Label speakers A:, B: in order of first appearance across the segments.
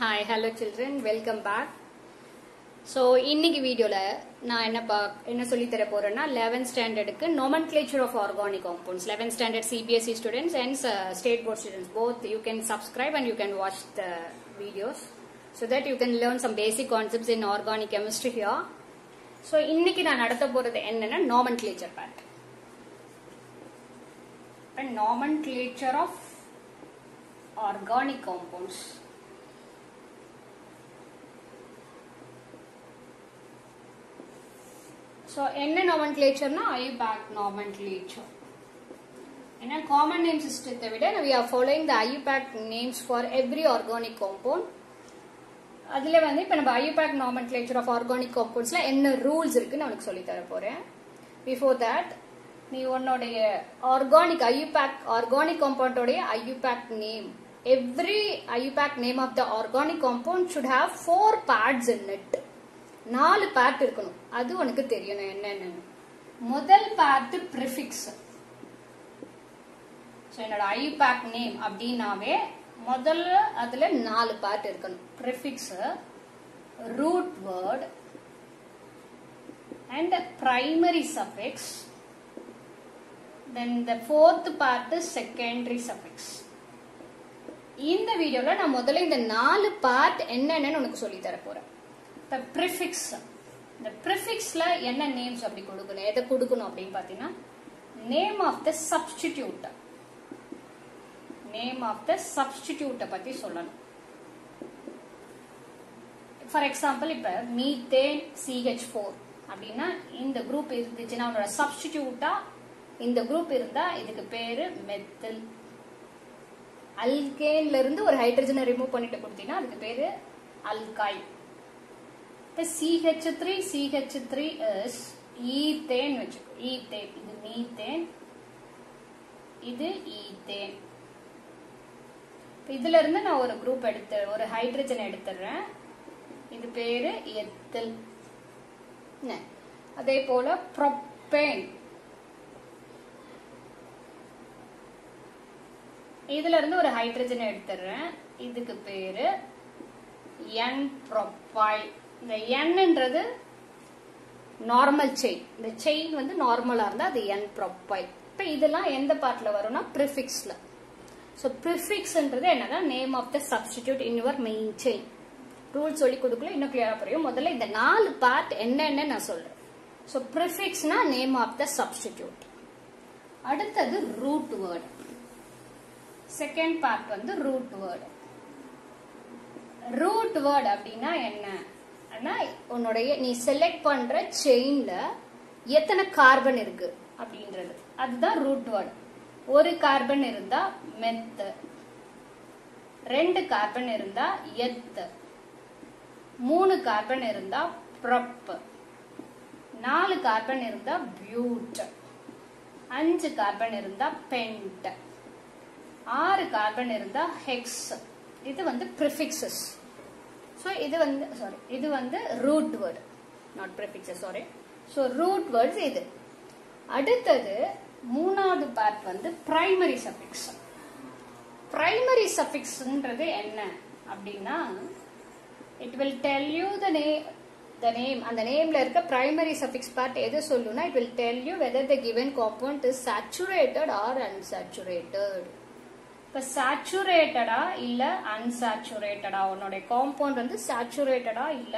A: Hi, hello children, welcome back. So, இன்னைக்கு வீடியோல நான் என்ன சொல்லி தர போறேன்னா 11th standard க்கு nomenclature of organic compounds. 11th standard CBSE students and state board students both you can subscribe and you can watch the videos so that you can learn some basic concepts in organic chemistry here. So, இன்னைக்கு நான் நடத்த போறது என்னன்னா nomenclature part. And nomenclature of organic compounds. So, என்ன nomenclature na IUPAC nomenclature. In a common name system, we are following the IUPAC names for every organic compound. அதிலே வந்து இப்ப நம்ம IUPAC nomenclature of organic compounds ல என்ன rules இருக்குன்னு நான் உங்களுக்கு சொல்லி தர போறேன். Before that, நீ உன்னோட organic compound ஓட IUPAC name. Every IUPAC name of the organic compound should have 4 parts in it. 4 part இருக்கணும். அது உனக்கு தெரியணும் என்னன்னு. முதல் பார்ட் prefix. சோ என்னோட IUPAC நேம் அப்படினாவே முதல்ல அதுல 4 பார்ட் இருக்கணும். prefix, root word and primary suffix. Then the fourth part is secondary suffix. இந்த வீடியோல நான் முதல்ல இந்த 4 பார்ட் என்னன்னு உனக்கு சொல்லி தர போறேன். The prefix. The prefix la enna names appdi kodukonu edha kodukonu appdi pathina name of the substitute. Name of the substitute பத்தி சொல்லணும். For example இப்ப methane CH4 அப்படினா இந்த group இருந்துச்சுனா அதோட substitute இந்த group இருந்தா இதுக்கு பேரு methyl. alkane ல இருந்து ஒரு ஹைட்ரஜனை ரிமூவ் பண்ணிட்டு கொடுத்தீனா அதுக்கு பேரு alkyl. CH3 is ethane வெச்சுக்கோ. ethane இது methane இது ethane. இதுல இருந்து நான் ஒரு குரூப் ஒரு ஹைட்ரஜன் எடுத்துறேன். இது பேரு எத்தில். அதே போல propane. இதுல இருந்து ஒரு ஹைட்ரஜன் எடுத்துறேன். இதுக்கு பேரு n-propyl. இந்த n-ன்றது நார்மல் செயின். இந்த செயின் வந்து நார்மலா இருந்தா அது n-propyl. இப்ப இதெல்லாம் எந்த பார்ட்ல வரும்னா prefixல. சோ prefixன்றது என்னன்னா name of the substitute in your main chain. Rule சொல்லி கொடுக்கல இன்னும் கிளியரா புரியும். முதல்ல இந்த 4 பார்ட் என்னன்னு நான் சொல்றேன். சோ prefixனா name of the substitute. அடுத்தது root word. செகண்ட் பார்ட் வந்து root word. root word அப்படினா என்ன? உன்னுடைய நீ செலக்ட் பண்ற செயின்ல எத்தனை கார்பன் இருக்கு அப்படின்றது அதுதான் ரூட் வேர்ட். ஒரு கார்பன் இருந்தா மெத், 2 கார்பன் இருந்தா எத், 3 கார்பன் இருந்தா ப்ரப், 4 கார்பன் இருந்தா பியூட், 5 கார்பன் இருந்தா பென்ட், 6 கார்பன் இருந்தா ஹெக்ஸ். இது வந்து ப்ரிஃபிக்ஸஸ். So, இது வந்து root word, not prefixes, sorry. So, root words இது. அடுத்தது மூணாவது பார்ட் வந்து primary suffix. Primary suffixன்றது என்ன அப்படின்னா it will tell you the name. அந்த நேம்ல இருக்க primary suffix part எது சொல்லுனா it will tell you whether the given compound is saturated or unsaturated. இப்ப சேச்சுரேட்டடா இல்ல அன்சாச்சுரேட்டடா உன்னோட காம்பவுண்ட் வந்து சேச்சுரேட்டடா இல்ல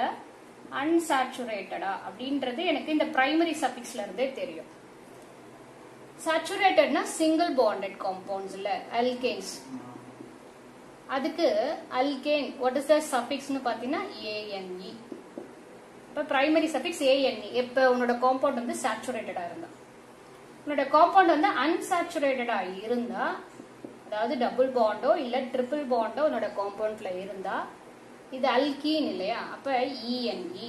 A: அன்சாச்சுரேட்டடா அப்படின்றது எனக்கு இந்த பிரைமரி சஃபிக்ஸ்ல இருந்தே தெரியும். சேச்சுரேட்டட்னா சிங்கிள் பாண்டட் காம்பவுண்ட்ஸ் இல்ல அல்கேன்ஸ். அதுக்கு அல்கேன் வாட் இஸ் த சஃபிக்ஸ்னு பாத்தீங்கன்னா ANE. இப்ப பிரைமரி சஃபிக்ஸ் ANE. எப்ப உன்னோட காம்பவுண்ட் வந்து சேச்சுரேட்டடா இருந்தா. உன்னோட காம்பவுண்ட் வந்து அன்சாச்சுரேட்டடா இருந்தா அதாவது டபுள் பாண்டோ இல்ல ட்ரிபிள் பாண்டோ உன்னோட காம்பவுண்ட்ல இருந்தா இது அல்கீன் இல்லையா அப்ப ENE.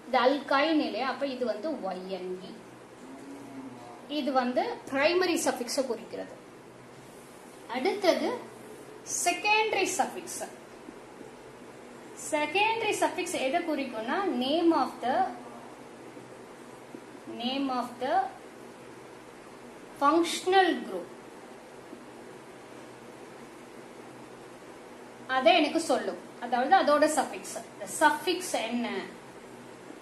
A: இது அல்கைன் இல்லையா அப்ப இது வந்து YNE. இது வந்து பிரைமரி சஃபிக்ஸ குறிக்கிறது. அடுத்தது செகண்டரி சஃபிக்ஸ். செகண்டரி சஃபிக்ஸ் எதை குறிக்கும்னா name of the functional group. அதை எனக்கு சொல்லும். அதாவது அதோட சஃபிக்ஸ். சஃபிக்ஸ் என்ன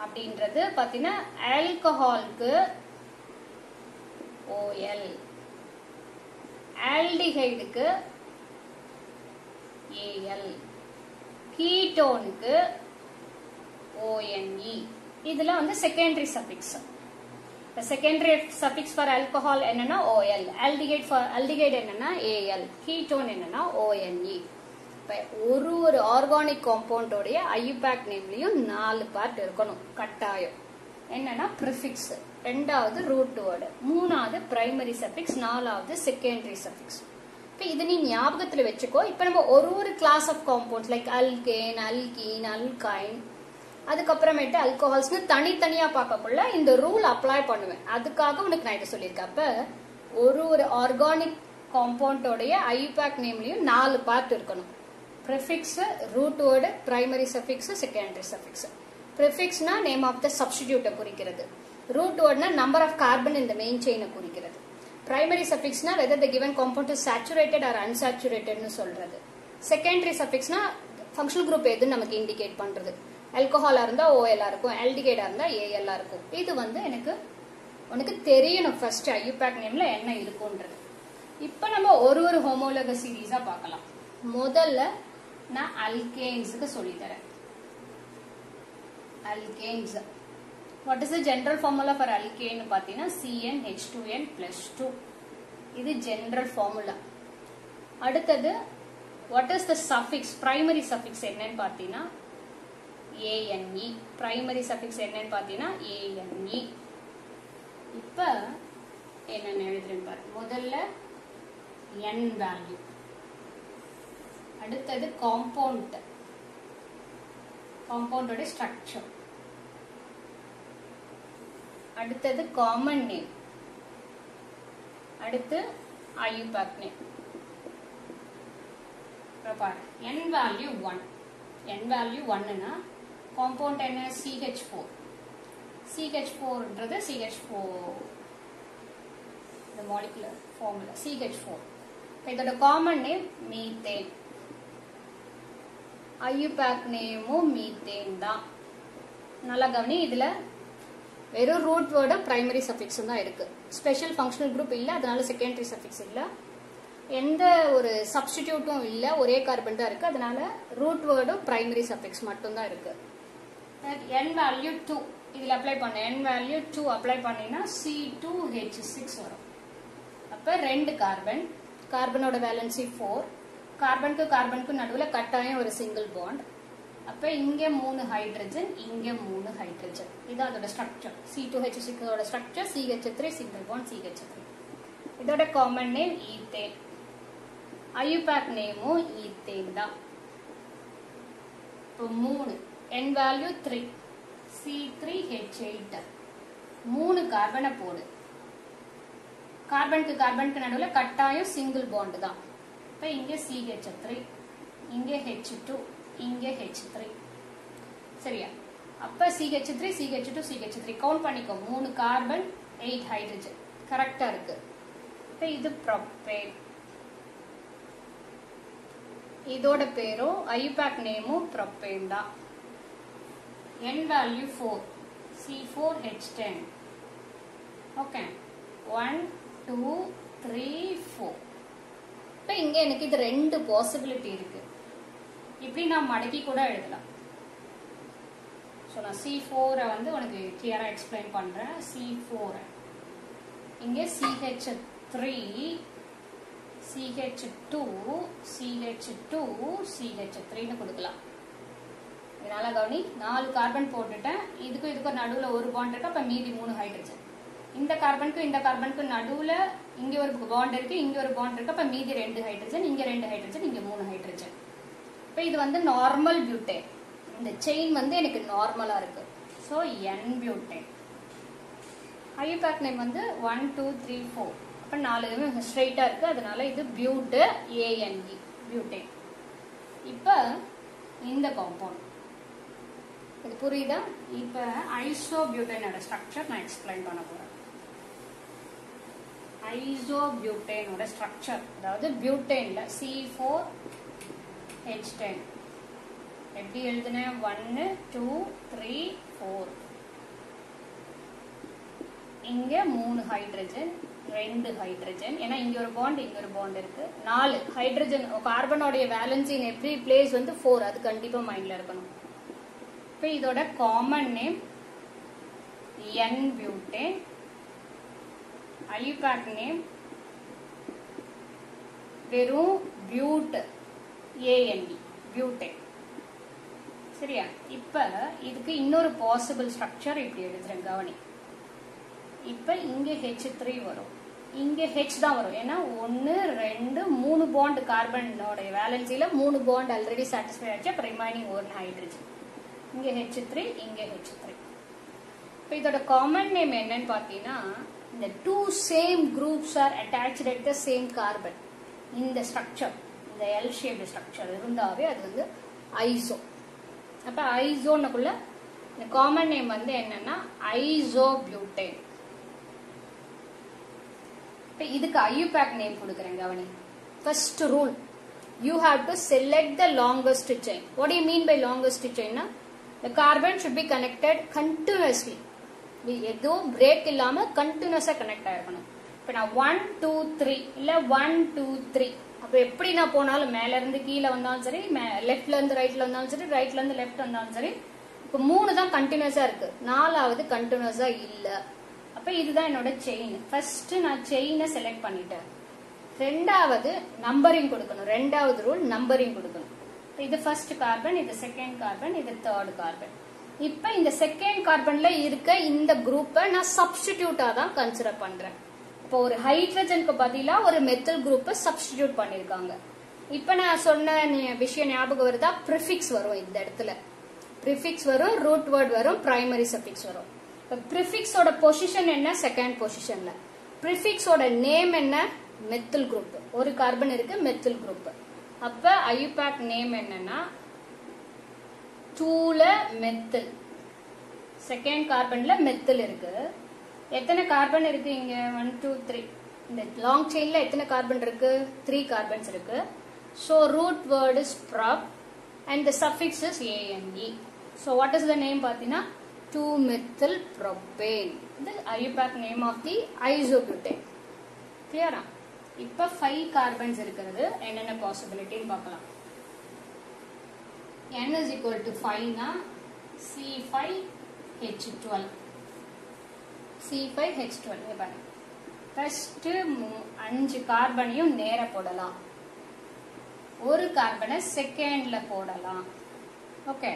A: அப்படின்றது பாத்தீங்கன்னா ஆல்கஹாலுக்கு OL, ஆல்டிஹைடுக்கு AL, கீட்டோனுக்கு ONE. இதுல வந்து secondary suffix. The secondary suffix for alcohol என்னன்னா OL, aldehyde என்னன்னா AL, ketone என்னன்னா ONE. ஒரு ஆர்கானிக் காம்பவுண்ட் உடைய IUPAC நேம்லயும் 4 பார்ட் இருக்கணும் கட்டாயம். என்னன்னா ப்ரிஃபிக்ஸ், ரெண்டாவது ரூட் வேர்டு, மூணாவது பிரைமரி சஃபிக்ஸ், நாலாவது செகண்டரி சஃபிக்ஸ். இப்போ இது நீ ஞாபகத்துல வச்சுக்கோ. இப்போ நம்ம ஒரு class of compounds like alkane, alkene, alkyne, அதுக்கப்புறமேட்டு அல்கோஹால்ஸ்னு தனித்தனியா பார்க்கக்குள்ள இந்த ரூல் அப்ளை பண்ணுவேன். அதுக்காக உனக்கு நான் இதை சொல்லியிருக்கேன். அப்ப ஒரு ஆர்கானிக் காம்பவுண்டோடைய IUPAC நேம்லயும் 4 பார்ட் இருக்கணும். Prefix, root word, primary suffix, secondary suffix. ப்ரிஃபிக்ஸ்னா நேம் ஆஃப் த சப்ஸ்டிடியூட்டை குறிக்கிறது. ரூட் வேர்ட்னா நம்பர் ஆஃப் கார்பன் இந்த மெயின் செயினை குறிக்கிறது. பிரைமரி சஃபிக்ஸ்னா whether the given compound is saturated or அன்சாச்சுரேட்டட்னு சொல்றது. செகண்டரி சஃபிக்ஸ்னா ஃபங்க்ஷனல் குரூப் எதுன்னு நமக்கு இண்டிகேட் பண்றது. ஆல்கஹாலா இருந்தா OL இருக்கும், ஆல்டிஹைடா இருந்தா AL இருக்கும். இது வந்து உனக்கு தெரியணும் ஃபர்ஸ்ட் IUPAC நேம்ல என்ன இருக்கும்ன்றது. இப்ப நம்ம ஒரு ஹோமோலோக சீரீஸா பார்க்கலாம். முதல்ல நான் அல்கேன்ஸ்க்கு சொல்லி தரேன். Alkanes. What is the general formula for alkane பாத்தீங்கன்னா CnH2n+2. இது ஜெனரல் ஃபார்முலா. அடுத்தது what is the suffix, primary suffix என்னன்னு பாத்தீங்கன்னா ANE. பிரைமரி சஃபிக்ஸ் என்னன்னு பாத்தீங்கன்னா ANE. இப்ப என்னன்னு எழுதுறேன் பாரு. முதல்ல N வேல்யூ, அடுத்தது காம்பவுண்டோட ஸ்ட்ரக்சர், அடுத்தது காமன் நேம், அடுத்து IUPAC நேம். பாரு N வேல்யூ 1. N வேல்யூ 1னா காம்பவுண்ட் என்ன CH4. CH4ன்றது CH4 the molecular formula CH4. இதோட காமன் நேம் மீத்தேன். IUPAC நேமும் மீத்தேன் தான். நல்லா கவனி. இதுல வெறும் ரூட் வேர்டும் பிரைமரி சஃபிக்ஸும் தான் இருக்கு. ஸ்பெஷல் ஃபங்க்ஷனல் குரூப் இல்ல, அதனால செகண்டரி சஃபிக்ஸ் இல்ல, எந்த ஒரு சப்ஸ்டிடியூட்டும் இல்ல, ஒரே கார்பன் தான் இருக்கு. அதனால ரூட் வேர்டும் பிரைமரி சஃபிக்ஸ் மட்டும் தான் இருக்கு. N வேல்யூ 2 இதுல அப்ளை பண்ண. N வேல்யூ 2 அப்ளை பண்ணினா C2H6 வரும். அப்ப 2 கார்பன், கார்பனோட வேலன்சி 4, கார்பனுக்கு நடுவுல கட்டாயம் ஒரு சிங்கிள் பாண்ட். அப்ப இங்க 3 ஹைட்ரஜன், இங்க 3 ஹைட்ரஜன். இது அதோட ஸ்ட்ரக்சர். C2H6 ஓட structure CH3 single bond CH3. இதோட காமன் நேம் ஈத்தேன். IUPAC நேமும் ஈத்தேன் தான். இப்போ 3 N வேல்யூ 3 C3H8. 3 கார்பனை போடு. கார்பனுக்கு நடுவுல கட்டாயம் சிங்கிள் பாண்ட் தான். இப்ப இங்க CH3, இங்க H2, இங்க H3. சரியா? அப்ப CH3 கவுண்ட் பண்ணிக்கோ. 3 கார்பன் 8 ஹைட்ரஜன் கரெக்டா இருக்கு. இப்ப இது ப்ரோப்பேன். இதோட பேரும் IUPAC நேமும் ப்ரோப்பேன் தான். N value 4 C4H10. ஓகே 1 2 3 4. இப்ப இங்க எனக்கு இது 2 பாசிபிலிட்டி இருக்கு. இப்படி நான் மடக்கி கூட எழுதலாம். சோ நான் C4 வந்து உனக்கு கிளியரா எக்ஸ்பிளைன் பண்றேன். C4 இங்க CH3 CH2 CH3ன்னு கொடுக்கலாம். இதனால கவனி 4 கார்பன் போட்டுட்டேன். இதுக்கும் நடுவுல ஒரு பாண்ட் இருக்கு. அப்ப மீதி 3 ஹைட்ரஜன். இந்த கார்பனுக்கு நடுவுல இங்க ஒரு பாண்ட் இருக்கு, இங்க ஒரு பாண்ட் இருக்கு. அப்ப மீதி 2 ஹைட்ரஜன், இங்க 2 ஹைட்ரஜன், இங்க 3 ஹைட்ரஜன். இப்ப இது வந்து நார்மல் பியூட்டேன். இந்த செயின் வந்து எனக்கு நார்மலா இருக்கு. So N butane. IUPAC name வந்து 1 2 3 4. அப்ப 4 ஸ்ட்ரைட்டா இருக்கு. அதனால இது பியூட் ANE பியூட்டேன். இப்ப இந்த காம்பவுண்ட் இது புரியுதா? இப்ப ஐசோபியூட்டேனோட ஸ்ட்ரக்சர் நான் எக்ஸ்பிளைன் பண்ண போறேன். ஐசோபியூட்டேனோட ஸ்ட்ரக்சர், அதாவது பியூட்டேன்ல C4 H10 எப்படி எழுதுனேன் 1 2 3 4 இங்க 3 ஹைட்ரஜன் 2 ஹைட்ரஜன் ஏன்னா இங்க ஒரு பாண்ட் இருக்கு 4 ஹைட்ரஜன் கார்பனோட வேலன்ஸ் இன் எவ்ரி பிளேஸ் வந்து 4 அது கண்டிப்பா மைண்ட்ல இருக்கணும் இப்போ இதோட common name N butane IUPAC name வெறும் பியூட் AND butane சரியா இப்ப இதுக்கு இன்னொரு பாசிபிள் ஸ்ட்ரக்சர் இப்படி எழுதுறேன் கவனி இப்ப இங்க H3 வரும் இங்க H தான் வரும் ஏன்னா 1 2 3 பாண்ட் கார்பனோட வேலன்சில 3 பாண்ட் ஆல்ரெடி சாட்டிஸ்ஃபை ஆச்சு அப்ப ரிமைனிங் 1 ஹைட்ரஜன் இங்க H3 இங்க H3 இப்ப இதோட காமன் நேம் என்னன்னு பாத்தீங்கன்னா இந்த two same groups are attached at the same carbon இந்த ஸ்ட்ரக்சர் இந்த L shaped ஸ்ட்ரக்சர் இருந்தாவே அது வந்து ஐசோ அப்ப ஐசோனுக்குள்ள இந்த காமன் நேம் வந்து என்னன்னா ஐசோபியூட்டேன் இப்ப இதுக்கு IUPAC நேம் கொடுக்கறேன் கவனி first rule you have to select the longest chain what do you mean by longest chain na the carbon should be connected continuously எதோ பிரேக் இல்லாம கண்டினியூஸா கனெக்ட் ஆயிருக்கணும் இப்ப நான் 1 2 3 இல்ல 1 2 3 அப்ப எப்படி நான் போனாலும் மேல இருந்து கீழ வந்தாலும் சரி லெஃப்ட்ல இருந்து ரைட்ல வந்தாலும் சரி ரைட்ல இருந்து லெஃப்ட் வந்தாலும் சரி இப்ப 3 தான் கண்டினியூஸா இருக்கு 4வது கண்டினியூஸா இல்ல அப்ப இதுதான் என்னோட செயின் ஃபர்ஸ்ட் நான் செயினை செலக்ட் பண்ணிட்டேன் ரெண்டாவது நம்பரிங் கொடுக்கணும் ரெண்டாவது ரூல் நம்பரிங் கொடுக்கணும் இது ஃபர்ஸ்ட் கார்பன் இது செகண்ட் கார்பன் இது தேர்ட் கார்பன் இப்ப இந்த செகண்ட் கார்பன்ல இருக்க இந்த குரூப்பை நான் சப்ஸ்டிடியூட்டா தான் கன்சிடர் பண்றேன் இப்போ ஒரு ஹைட்ரஜனுக்கு பதிலா ஒரு மெத்தில் குரூப்பை சப்ஸ்டிடியூட் பண்ணிருக்காங்க இப்ப நான் சொன்ன விஷயம் ஞாபகம் வருதா ப்ரிஃபிக்ஸ் வரும் இந்த இடத்துல ப்ரிஃபிக்ஸ் வரும் ரூட் வேர்ட் வரும் பிரைமரி சஃபிக்ஸ் வரும் இப்ப ப்ரிஃபிக்ஸோட பொசிஷன் என்ன செகண்ட் பொசிஷன்ல ப்ரிஃபிக்ஸோட நேம் என்ன மெத்தில் குரூப் ஒரு கார்பன் இருக்கு மெத்தில் குரூப் அப்ப IUPAC நேம் என்னன்னா 2ல மெத்தில் செகண்ட் கார்பன்ல மெத்தில் இருக்கு எத்தனை கார்பன் இருக்கு இங்க 1 2 3 இந்த லாங் செயின்ல எத்தனை கார்பன் இருக்கு 3 கார்பன்ஸ் இருக்கு so root word is prop and the suffix is ane so what is the name பாத்தீனா 2 methyl propane the IUPAC name of the isobutane clear ஆ இப்ப 5 கார்பன்ஸ் இருக்குது என்னென்ன பாசிபிலிட்டி பார்க்கலாம் n is equal to 5 na C5H12 C5H12 இங்க பாருங்க first 5 கார்பனையும் நேர போடலாம் ஒரு கார்பனை செகண்ட்ல போடலாம் ஓகே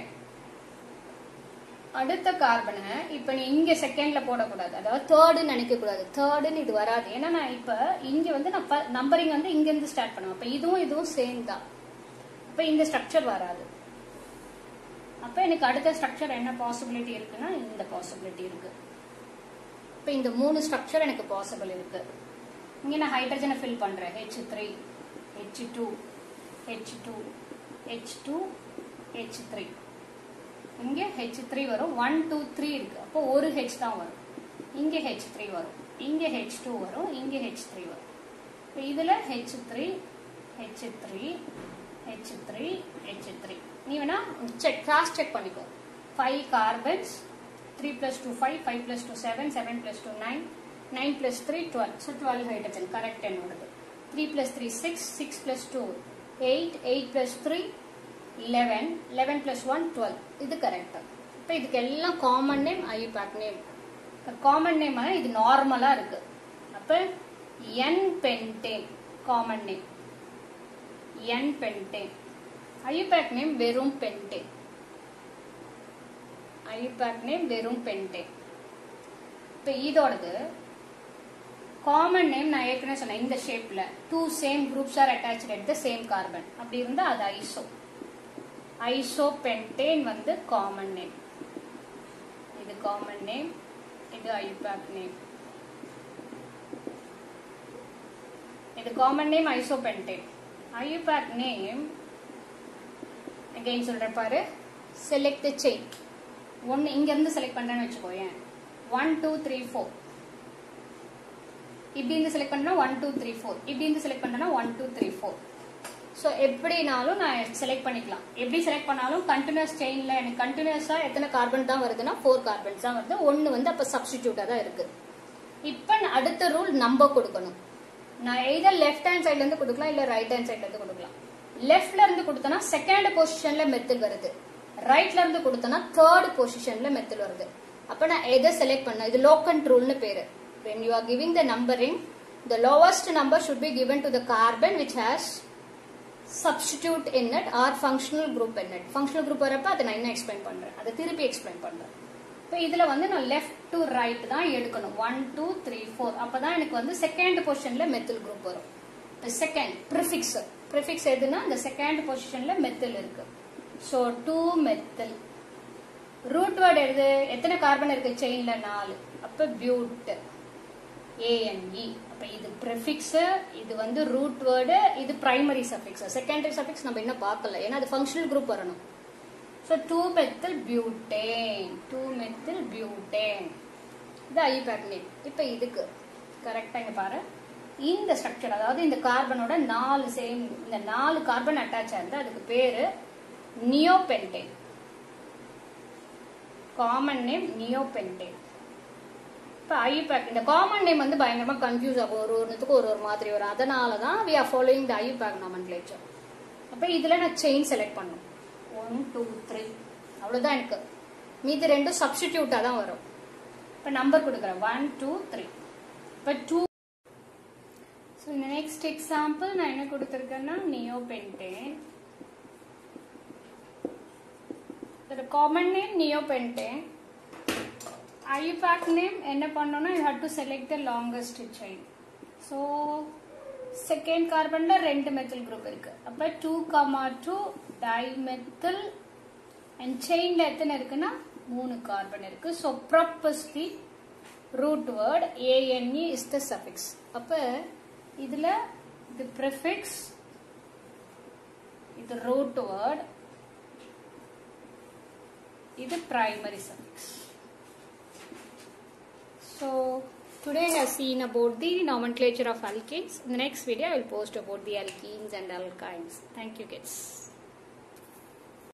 A: அடுத்த கார்பனை இப்ப நீ இங்க செகண்ட்ல போடக்கூடாது அதாவது தேர்டுன்னு நினைக்க கூடாது தேர்டுன்னு இது வராது ஏன்னா நான் இப்ப இங்க வந்து நான் நம்பரிங் வந்து இங்க இருந்து ஸ்டார்ட் பண்ணுவேன் அப்ப இதுவும் சேம் தான் அப்ப இந்த ஸ்ட்ரக்சர் வராது அப்ப எனக்கு அடுத்த ஸ்ட்ரக்சர் என்ன பாசிபிலிட்டி இருக்குன்னா இந்த பாசிபிலிட்டி இருக்கு இப்ப இந்த 3 ஸ்ட்ரக்சர் எனக்கு பாசிபிள் இருக்கு இங்க நான் ஹைட்ரஜனை ஃபில் பண்றேன் H3 H2 H2 H2 H3 இங்க H3 வரும் 1 2 3 இருக்கு அப்போ ஒரு H தான் வரும் இங்க H3 வரும் இங்க H2 வரும் இங்க H3 வரும் இப்போ இதுல H3 H3 H3 H3 நீ வேணா செக் கிராஸ் செக் பண்ணிக்கோ 5 carbons 3 plus 2 5 5 plus 2 7 7 plus 2 9 9 plus 3 12 so 12 hydrogen correct என்னோடது 3 plus 3 6 6 plus 2 8 8 plus 3 11 11 plus 1 12 இது கரெக்ட் இப்போ இதுக்கு எல்லாம் common name IUPAC name common name இது நார்மலா இருக்கு அப்ப n pentane common name n pentane IUPAC name வெறும் pentane IUPAC நேம் வெறும் pentane இப்போ இதோடது காமன் நேம் நான் ஏற்கனவே சொன்னேன் இந்த ஷேப்ல two same groups are attached at the same carbon அப்படி இருந்தா அது ஐசோ ஐசோபென்டேன் வந்து காமன் நேம் இது காமன் நேம் இது IUPAC நேம் இது common name isopentane IUPAC name again சொல்றேன் பாரு select the chain ஒன்னு இங்க இருந்து செலக்ட் பண்றேன்னு வெச்சுக்கோயேன் 1 2 3 4 இப்படி இருந்து செலக்ட் பண்ணா 1 2 3 4 இப்படி இருந்து செலக்ட் பண்ணா 1 2 3 4 ஸோ எப்படினாலும் நான் செலக்ட் பண்ணிக்கலாம். எப்படி செலக்ட் பண்ணாலும் கண்டினியூஸ் செயின்ல எனக்கு கண்டினியூஸா எத்தனை கார்பன் தான் வருதுன்னா 4 கார்பன்ஸ் தான் வருது. ஒன்னு வந்து அப்ப சப்ஸ்டிடியூட்டா தான் இருக்கு. இப்ப அடுத்த ரூல் நம்பர் கொடுக்கணும். நான் எய்தர் லெஃப்ட் ஹேண்ட் சைட்ல இருந்து கொடுக்கலாம் இல்ல ரைட் ஹேண்ட் சைட்ல இருந்து கொடுக்கலாம். லெஃப்ட்ல இருந்து கொடுத்தனா செகண்ட் பொசிஷன்ல மெத்தில் வருது, ரைட்ல இருந்து கொடுத்தனா தேர்ட் பொசிஷன்ல மெத்தில் வருது. அப்ப நான் எதை செலக்ட் பண்ண, இது லோக்கன்ட் ரூல்னு பேரு. when you are giving the numbering, the lowest number should be given to the carbon which has substitute in it or functional group in it. functional group வரப்ப அதை நான் என்ன எக்ஸ்பிளைன் பண்றேன், அதை திருப்பி எக்ஸ்பிளைன் பண்றேன். இப்போ இதுல வந்து நான் லெஃப்ட் டு ரைட் தான் எடுக்கணும். 1 2 3 4 அப்பதான் எனக்கு வந்து செகண்ட் பொசிஷன்ல மெத்தில் குரூப் வரும். செகண்ட் ப்ரிஃபிக்ஸ் எதுனா இந்த செகண்ட் பொசிஷன்ல மெத்தில் இருக்கு. So 2 methyl. ரூட் வேர்டு எது, எத்தனை கார்பன் இருக்கு செயின்ல 4. அப்ப பியூட் ANE. அப்ப இது ப்ரிஃபிக்ஸ், இது வந்து ரூட் வேர்டு, இது பிரைமரி சஃபிக்ஸ். செகண்டரி சஃபிக்ஸ் நம்ம இன்னும் பார்க்கல, ஏன்னா அது ஃபங்க்ஷனல் குரூப் வரணும். So 2 methyl butane, 2 methyl butane. இது ஐயூபேக் நேம். இப்ப இதுக்கு கரெக்டா இங்க பாரு, இந்த ஸ்ட்ரக்சர் அதாவது இந்த கார்பனோட 4 சேம், இந்த 4 கார்பன் அட்டாச் ஆயிருந்தா அதுக்கு பேரு நியோபென்டேன். Common name நியோபென்டேன். இப்போ ஐயூபேக் இந்த காமன் நேம் வந்து பயங்கரமா கன்ஃபியூஸ் ஆகும், ஒரு ஒன்றுத்துக்கு ஒரு மாதிரி வரும். அதனால தான் we are following the IUPAC nomenclature. அப்போ இதுல நான் செயின் செலக்ட் பண்ணும் 1 2 3 அவ்வளவுதான் எனக்கு. மீதி ரெண்டும் சப்ஸ்டிடியூட்டா தான் வரும். இப்போ நம்பர் கொடுக்குறேன் 1 2 3. இப்போ 2. ஸோ இந்த நெக்ஸ்ட் எக்ஸாம்பிள் நான் என்ன கொடுத்துருக்கேன்னா நியோபென்டேன். The common name neopentane. IUPAC name என்ன பண்ணனும்னா you have to select the longest chain. So second carbonல 2 methyl group இருக்கு. அப்ப 2,2 dimethyl and chainல எத்தனை இருக்குன்னா 3 கார்பன் இருக்கு. So prop is the root word, ANE is the suffix. அப்ப இதுல the prefix, இது root word, இது primary suffix. So today I have seen about the nomenclature of alkanes. In the next video I will post about the alkenes and alkynes. Thank you kids.